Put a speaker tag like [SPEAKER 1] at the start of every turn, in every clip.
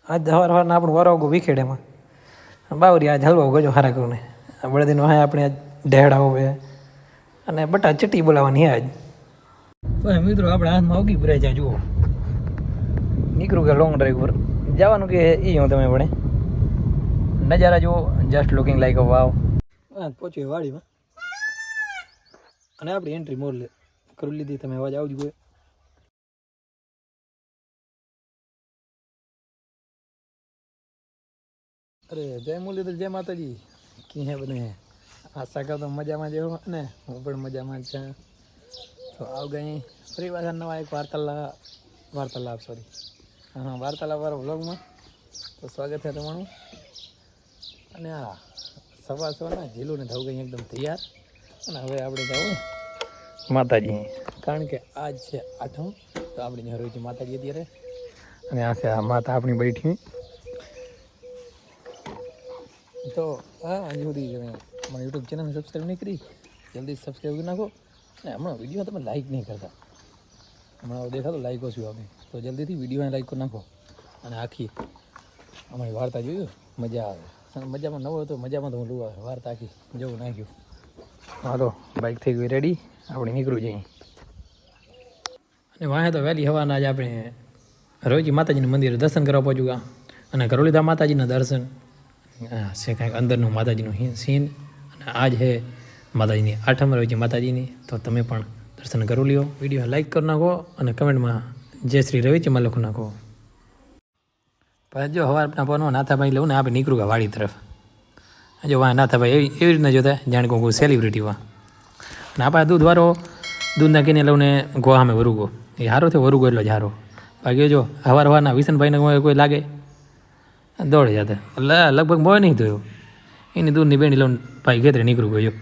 [SPEAKER 1] આજ સવાર આપણું વારો વિખેડેમાં બાવરી આજ હલવો ગજો હારા કરું બળદીનો હા આપણે આજ ઢેડા હોય અને બટા ચટી બોલાવવાની આજ મિત્રો આપણે હાથમાં ઓગી ભરાઈ જાય જુઓ નીકળું કે લોંગ ડ્રાઈવ પર જવાનું કે એ હું તમે ભણે નજારા જુઓ જસ્ટ લુકિંગ લાઈક અ વાવ પહોંચ્યું વાડીમાં અને આપણી એન્ટ્રી મોર લે કરી લીધી તમે અવાજ આવજો ગયો અરે જય મુરલીધર જય માતાજી કી હે બને આશા કરતો મજામાં જેવો ને હું પણ મજામાં છે તો આવ ગઈ ફરી પાછા નવા એક વાર્તાલાપ સોરી હા વાર્તાલાપ વાળા વ્લોગમાં તો સ્વાગત છે તમારું અને આ સવા સવારના ઝીલું ને થવું ગઈ એકદમ તૈયાર અને હવે આપણે જવું માતાજી કારણ કે આજ છે આઠમ તો આપણે ત્યાં રહ્યું છે માતાજી અત્યારે અને આ છે આ માતા આપણી બેઠી તો હા હજી સુધી તમે મારા યુટ્યુબ ચેનલને સબસ્ક્રાઈબ નહીં કરી જલ્દી સબસ્ક્રાઈબ કરી નાખો અને હમણાં વિડીયો તમે લાઈક નહીં કરતા હમણાં દેખાતો લાઈક ઓછું આવે તો જલ્દીથી વિડીયોને લાઈક કરી નાખો અને આખી અમારી વાર્તા જોયું મજા આવે અને મજામાં નવો હતો મજામાં તો હું લઉં આવે વાર્તા આખી જવું નાખ્યું હાલો બાઇક થઈ ગઈ રેડી આપણે નીકળવું જઈએ અને વાંહે તો વહેલી હવાના જ આપણે રોજી માતાજીનું મંદિર દર્શન કરવા પહોંચ્યું અને કરોલીધા માતાજીના દર્શન છે કાંઈક અંદરનું માતાજીનું સીન અને આજ છે માતાજીની આઠમ રહી છે માતાજીની તો તમે પણ દર્શન કરી લ્યો વિડીયો લાઈક કરી નાખો અને કમેન્ટમાં જય શ્રી રવિચમાં લખી નાખો પછી જો હવારના પનો નાથાભાઈ લઉં ને આપણે નીકળું ગયા વાડી તરફ જો વાહ નાથાભાઈ એવી રીતના જોતા જાણે કોઈ સેલિબ્રિટી વા અને આપણે દૂધવાળો દૂધ નાખીને લઉં ને ગોવા અમે વરુગો એ સારો થયો વરુગો એટલો જ સારો બાકી જો હવારના વિસનભાઈને કોઈ લાગે દોડે જતા લગભગ મોય નહીં થયો એની દૂધની બેણી લઈને ભાઈ ખેતરે નીકળું ગયો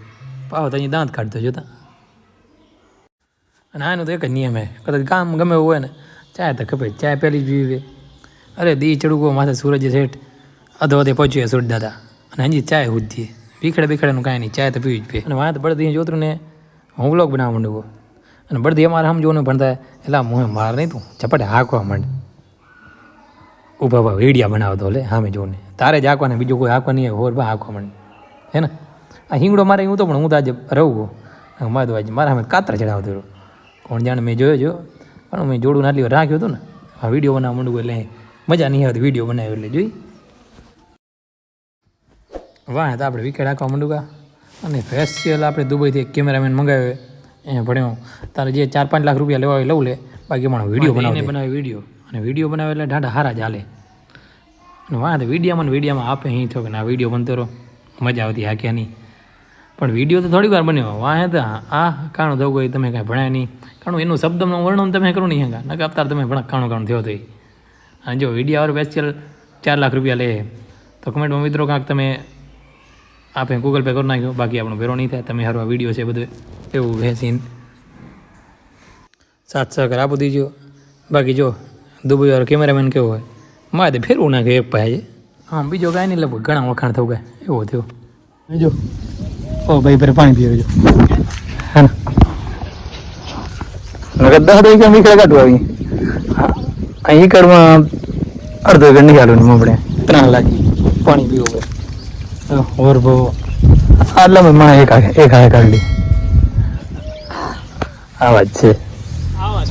[SPEAKER 1] પાવ તો અહીં દાંત કાઢતો જોતા અને આનું તો એક જ નિયમ હે કદાચ કામ ગમે એવું હોય ને ચાય તો ખપે ચાય પહેલી જ પીવી અરે દી ચડુકો માથે સૂરજ શેઠ અધો અધે પહોંચ્યું સૂરજ દાદા અને હજી ચાય ઉધીએ વિખડેનું કાંઈ નહીં ચાય તો પીવી જ પીએ અને વાંત બળદી જોતરું ને હું વ્લોગ બનાવવા માંડું અને બળદી અમારે આમ જોવાનું ભણતા એટલે મું માર નહીં તું ઝપટે હાંકવા માંડ ઊભા વેડિયા બનાવતો લે હા મેં જોને તારે જ હાંકવાને બીજું કોઈ હાંકવા નહીં હોર બા હાંકવા માંડ હે ને આ હિંગડો મારે હું તો પણ હું તો આજે રહું મારે તો આજે મારા સામે કાતર ચડાવતો રહ્યો કોણ જાણે મેં જોયો પણ મેં જોડું આટલી વાર રાખ્યું હતું ને આ વિડીયો બનાવવા માંડું એટલે મજા નહીં આવતી વિડીયો બનાવ્યો એટલે જોઈ વાહ તો આપણે વિકેટ હાંકવા માંડું અને ફેસ્ટિવલ આપણે દુબઈથી એક કેમેરામેન મંગાવ્યો એ ભણ્યો તારે જે 4-5 લાખ રૂપિયા લેવા લઉં લે બાકી મને વિડીયો બનાવે વિડીયો અને વિડીયો બનાવે એટલે ઢાઢા હારા જ હાલે અને વાહ તો વિડીયામાં આપે અહીં થયો કે ના વિડીયો બનતો રહો મજા આવતી હાંક્યાની પણ વિડીયો તો થોડી વાર બન્યો વાહ તો આ કાણું થવું ગયું તમે કાંઈ ભણ્યા નહીં કાણું એનું શબ્દનું વર્ણન તમે કરો નહીં હેંગા નકા અત્યારે તમે ભણા કાણું થયો તો અને જો વિડીયો વાળો સ્પેશિયલ 4 લાખ રૂપિયા લે તો કમેન્ટમાં મિત્રો કાંક તમે આપે ગૂગલ પે કરી નાખ્યો બાકી આપણો ભેરો નહીં થાય તમે સારું આ વિડીયો છે બધું એવું વેસીન સાથ સહકાર આપી દીજો બાકી જો દુબઈ વાળો કેમેરામેન કેવો હોય મારે ફેરવું નાખે એક પાસે હા બીજો કાંઈ નહીં લગભગ ઘણા વખાણ થવું ગયા એવો થયો જો ઓ ભાઈ ફેર પાણી પીવે જો હા ને 10 રૂપિયા નીકળે કાઢું આવી અહીં કડમાં અડધો ઘર નીકાળું ને આપણે 3 લાગી પાણી પીવું પડે ઓર બહુ આટલા મને એક હાથે કાઢી આવાજ છે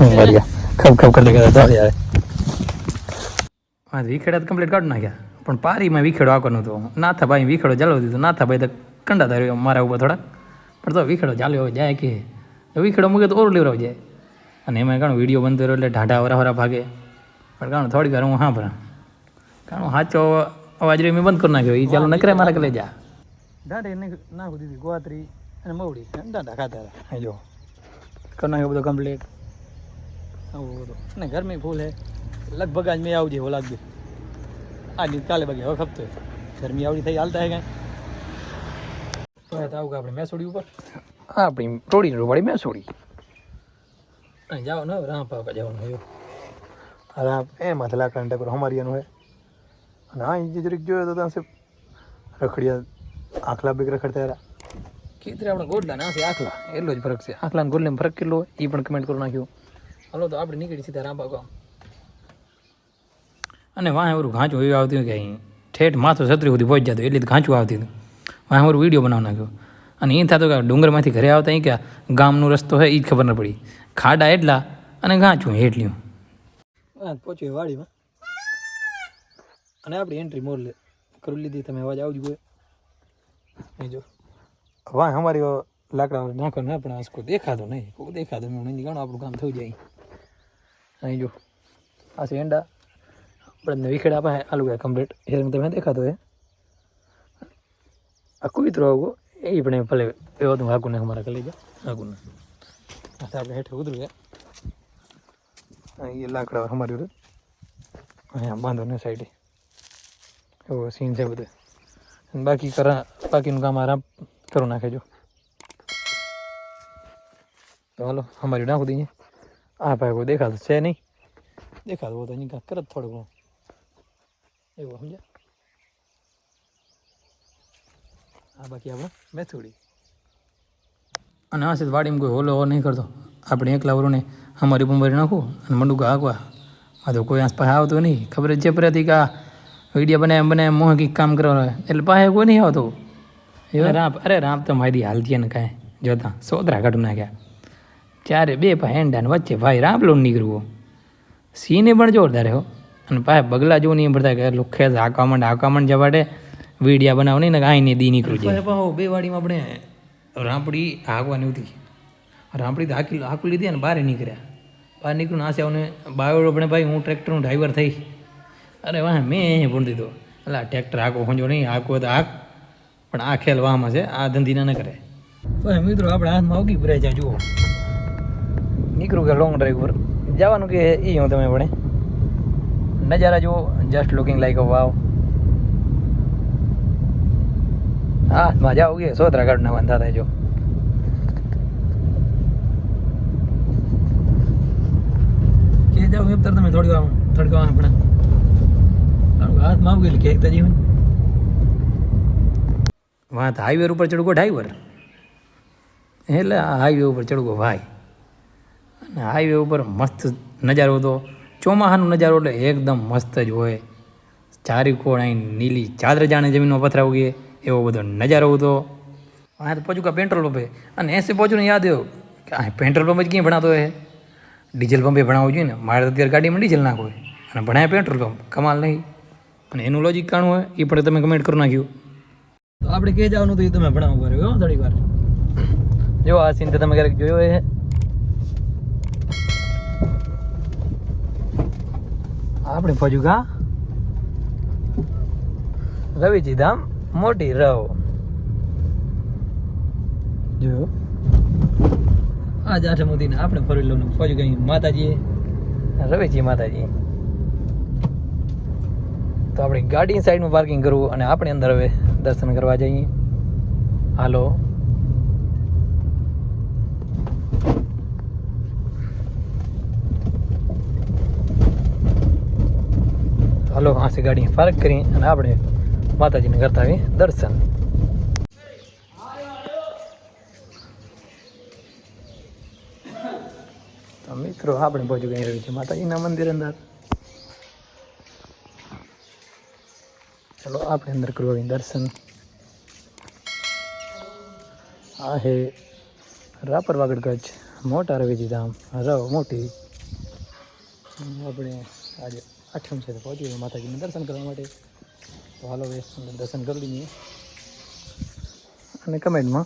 [SPEAKER 1] બઢિયા ખપ કરી ગયા દોડી આવે હા વિખેડા તો કમ્પ્લીટ કાઢી નાખ્યા પણ પારીમાં વિખેડો આકવાનો હતો નાથાભાઈ વિખેડો ચાલવો દીધો નાથાભાઈ તો કંડાતા રહ્યો મારા ઉપર થોડાક પણ તો વિખેડો ચાલ્યો જાય કે વિખેડો મૂકે તો ઓર લેવરાવ જાય અને એમાં ઘણું વિડીયો બનતો રહ્યો એટલે ઢાઢા વરા ભાગે પણ ઘણું થોડીક વાર હું સાંભળા ઘણું સાચો અવાજ રહ્યો મેં બંધ કરી નાખ્યો એ ચાલુ નકરે મારા કલે જા ઢાઢે નાખું દીધી ગોવાતરી અને મવડી ઢાઢા ખાતા જો કરી નાખ્યો બધો કમ્પ્લીટ આવું બધું અને ગરમી ફૂલ હે લગભગ આજ મેં આવજે એવું લાગ્યું આજની કાલે બાકી હવે ખપતો ગરમી આવડી થઈ હાલતા હે કાંઈ તો આવું કે આપણે મેસોડી ઉપર હા આપણી રોડી રોવાડી મેસોડી અહીં જવાનું હવે રામ પાપા જવાનું હવે એમાં તો લાકડાના ટેકરો અમારીનું હે અને હા એ જરીક જોયો તો ત્યાં રખડિયા આખલા બેગ રખડતા હતા ખેતરે આપણે ગોડલા ના આખલા એટલો જ ફરક છે આખલા ને ગોડલે ફરક કેટલો હોય એ પણ કમેન્ટ કરી નાખ્યો હાલો તો આપણે નીકળી સીધા રામ પાપા અને વાહ એવું ઘાંચું એવી આવતી કે અહીં ઠેઠ માથું છત્રી સુધી પહોંચી જતું એટલી ઘાંચું આવતી હતું. વાહ અમારું વિડીયો બનાવી નાખ્યો અને એ થતું કે ડુંગરમાંથી ઘરે આવતા અહીં કે ગામનો રસ્તો હોય એ જ ખબર ન પડી. ખાડા એટલા અને ઘાંચું એટલું. પહોંચ્યું વાડીમાં અને આપણી એન્ટ્રી મોર કરી લીધી. તમે અવાજ આવજો ગયો નહીં જો વાહ અમારી લાકડા નાખો ને પણ આસકો દેખાતો નહીં. કોઈ દેખાતો નહીં ઘણું આપણું કામ થઈ જાય. અહીં જો આ છે એંડા આપણે વિખેડા પાસે આલુ ગયા કમ્પ્લીટ હેરંગ તમે દેખાતો હે આ કુતરો આવો એ પણ ભલે એવો તો હાકુને અમારા કરી જાય હાકુને આપણે હેઠે ઉતરું ગયા એ લાકડા અમારી ઉતર અહીંયા બાંધો ને સાઈડે એવો સીન છે બધું. બાકીનું કામ આરામ કરો નાખેજો. તો હાલો અમારી નાખું દઈએ. આ ભાઈ કોઈ દેખાતું છે નહીં. દેખાતું હોય તો એની કાંક કરત થોડું ઘણું એવું સમજ્યા. આ બાકી આપણે મેથુડી અને આ છે વાડીમાં કોઈ હોલો નહીં કરતો. આપણે એકલા વરોને અમારી બંબારી નાખું અને મંડુકા હાંકવા. આ તો કોઈ આસપાસ આવતો નહીં. ખબર જ છે પરથી કે આ વિડીયો બનાવે મોહ કંઈક કામ કરવાનું એટલે પાસે કોઈ નહીં આવતો. અરે રામ તો મારી હાલતી ને કાંઈ જોતા સોદરા કાઢું નાખ્યા. ચારે બે પાસે એંડા વચ્ચે ભાઈ રામલો નીકળવો સીને પણ જોરદાર હો. અને પાસે બગલા જેવું નહીં પડતા કે લુખે આકામંડ જવાડે વિડીયા બનાવ નહીં ને કાંઈ નહીં દી નીકળું છે. બે વાડીમાં આપણે રામપડી હાંકવાની હતી. રામપડી તો હાંકું લીધી ને બહાર નીકળ્યા. બહાર નીકળ્યું નાસે આવને બાયોડો પણ ભાઈ હું ટ્રેક્ટરનું ડ્રાઈવર થઈ. અરે વાહ મેં અહીં ભૂણ દીધો એટલે આ ટ્રેક્ટર હાંકો સમજો નહીં હાંકવો તો હાંક પણ આ ખેલ વાહમાં છે આ ધંધીના ન કરે. ભાઈ મિત્રો આપણે હાથમાં ઓગી ભરાઈ જાય જુઓ નીકળું કે લોંગ ડ્રાઈવ પર જવાનું કે એ હું તમે પડે નજારા જુઓ જસ્ટ લુકિંગ લાઈક અ વાવ. હાથમાં જાવ કે સોતરા કાઢના વાંધા થાય જો. કે જાવ એમ તમે થોડી થડકાવા આપણે હાથમાં આવું ગયેલી કે એકતા જીવન વાત હાઈવે ઉપર ચડું ડ્રાઈવર એટલે આ હાઈવે ઉપર ચડું ભાઈ. અને હાઈવે ઉપર મસ્ત નજારો હતો. ચોમાસાનો નજારો એટલે એકદમ મસ્ત જ હોય. ચારી કોણ અહીં નીલી ચાદર જાણે જમીનમાં પથરાવ ગઈ એવો બધો નજારો હતો. આ તો પહોંચું કા પેટ્રોલ પંપે અને એસે પહોંચું ને યાદ આવ્યો કે આ પેટ્રોલ પંપ જ ક્યાં ભણાતો હોય. ડીઝલ પંપે ભણાવવું જોઈએ ને. મારે અત્યારે ગાડીમાં ડીઝલ નાખવું હોય અને ભણાય પેટ્રોલ પંપ કમાલ નહીં. અને એનું લોજિક કાણું હોય એ પણ તમે કમેન્ટ કરી નાખ્યું. તો આપણે ક્યાં જવાનું હતું એ તમે ભણાવવું પડે થોડીક વાર. જો આ સીન તો તમે ક્યારેક જોયો હોય. આપણે પહોંચ્યું કા રવિજી ધામ મોટી રવ જોયો આ જ આઠમુદીને આપણે ફરી લઉં પહોંચ્યું ગઈ માતાજી રવિજી માતાજી. તો આપણે ગાડી સાઈડમાં પાર્કિંગ કરવું અને આપણે અંદર હવે દર્શન કરવા જઈએ. હાલો હાલો આસે ગાડી પાર્ક કરી અને આપણે માતાજીને કરતા આવી દર્શન. તો મિત્રો આપણે પહોંચી ગઈ રહ્યું છે માતાજીના મંદિર અંદર. ચલો આપણે અંદર કરવા દર્શન. આ હે રાપર વાગડ કચ્છ મોટા રવિજી ધામ રવ મોટી. આપણે આજે આઠમ છે તો પહોંચી ગયો માતાજીને દર્શન કરવા માટે. તો હાલો હવે દર્શન કરી લઈએ અને કમેન્ટમાં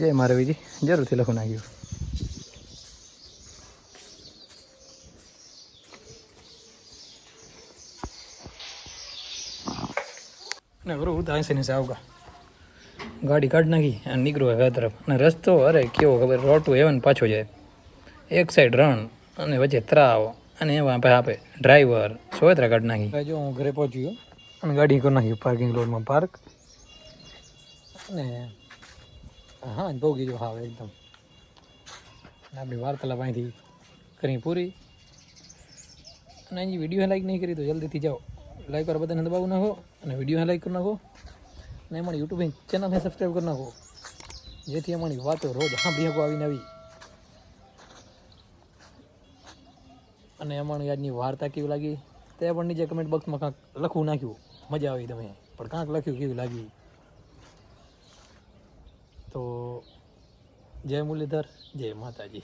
[SPEAKER 1] જય મા રવિજી જરૂરથી લખો નાખ્યું. ને બરોબર આઈસી ને આવગા ગાડી કાઢી નાખી અને નીકળો હવે તરફ. અને રસ્તો અરે કેવો ખબર રોટું એવન પાછો જાય. એક સાઈડ રણ અને વચ્ચે તરાવ અને એવા આપે ડ્રાઈવર સોયત્રા કાઢી નાખી. જો હું ઘરે પહોંચ્યો અને ગાડી કરી નાખી પાર્કિંગ રોડમાં પાર્ક. અને હા ભોગી જો હા એકદમ આપણી વાર્તાલાપ અહીંથી કરી પૂરી. અને અહીં વિડીયો લાઈક નહીં કરી તો જલ્દીથી જાઓ લાઈક વાળા બધાને દબાવું નાખો અને વિડીયો લાઈક કરી નાખો અને અમારી યુટ્યુબ ચેનલને સબસ્ક્રાઈબ કરી નાખો જેથી અમારી વાતો રોજ સાંભળી શકો આવીને આવી. અને અમારી આજની વાર્તા કેવી લાગી તે પણ નીચે કમેન્ટ બોક્સમાં કાંક લખવું નાખ્યું, મજા આવી તમે પણ કાંક લખ્યું કેવી લાગી. તો જય મુરલીધર, જય માતાજી.